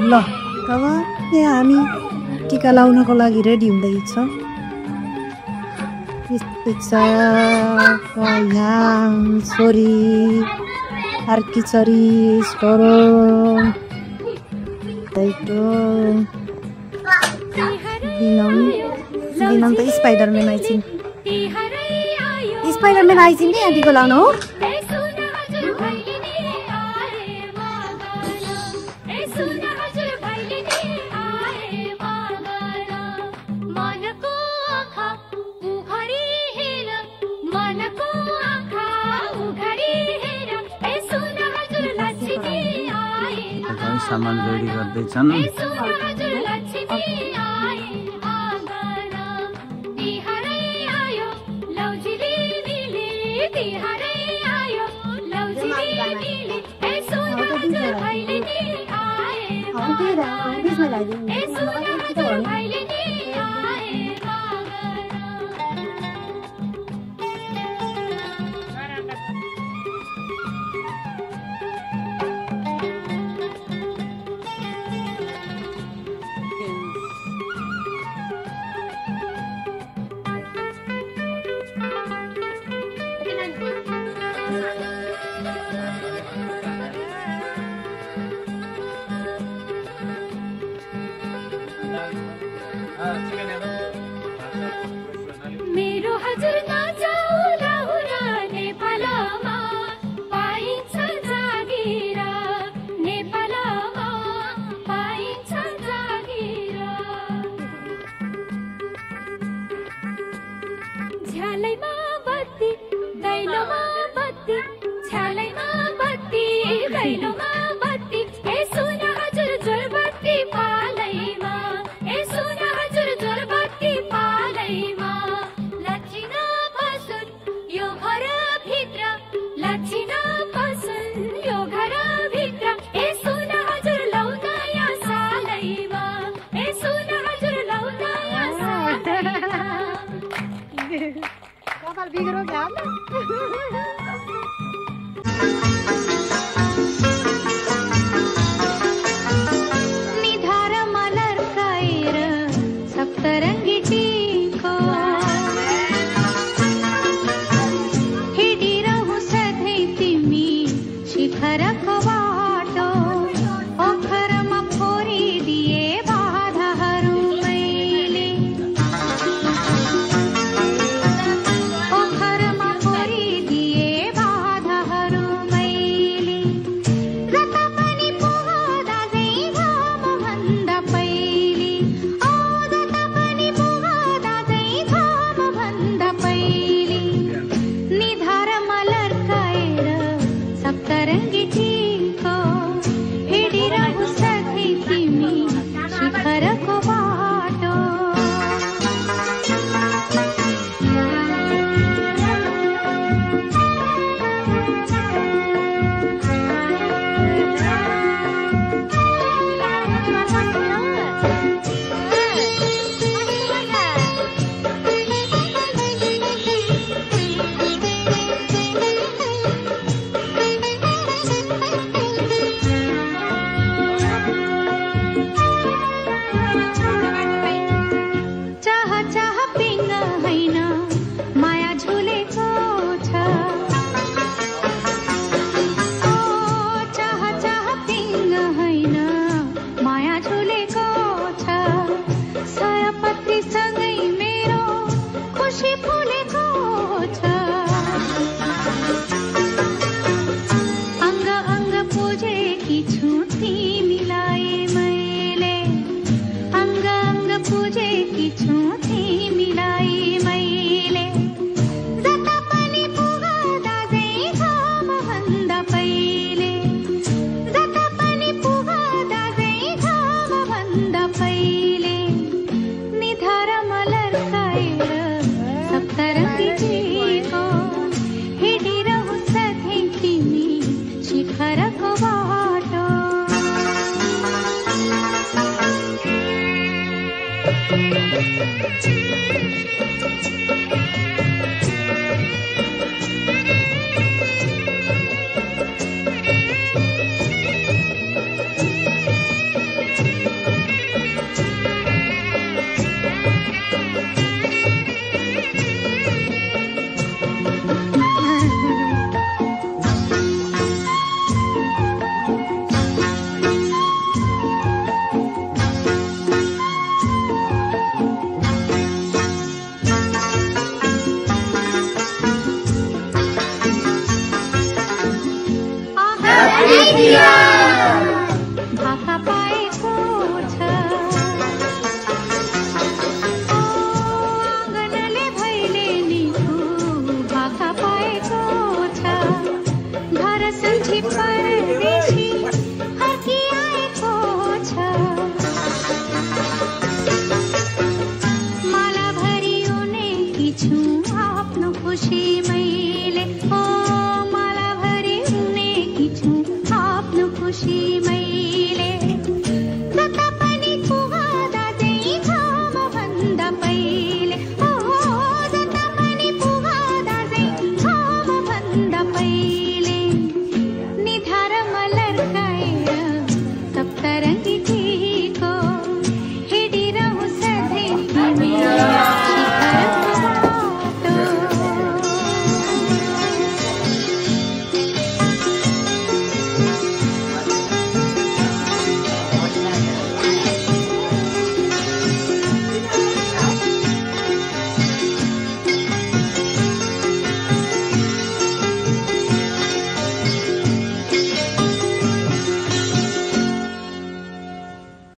ल तब यहाँ हामी टिका लाउनको लागि रेडी हुँदैछ। यहाँ छोरी अर्की छोरी स्टोरो दिनम त स्पाइडरम्यान आइछिन् नि यहाँ टिका लाउनु हो। सामान रेडी गर्दैछन्। मेरो हजुर नचाउला नेपालमा पाइन्छ जागिर, नेपालमा पाइन्छ जागिर। झ्यालैमा बत्ती दैलोमा बत्ती, झ्यालैमा बत्ती दैलोमा बत्ती, ए सुन हजुर जोर बत्ती पालैमा, ए सुन हजुर जोर बत्ती पालैमा। लक्षिन पसुन यो घर भित्र, लक्षिन पसुन यो घर भित्र, ए सुन हजुर लौ नयाँ सालैमा, ए सुन हजुर लौ नयाँ सालैमा। कपाल बिग्रो क्या निधार मलर काएर सप्तरङ्गी टीको हिँडिरहु सधैँ तिमी शिखरको बाटो। ओखरमा फोरिदिए बाधाहरू मैले, ओखरमा फोरिदिए बाधाहरू दिया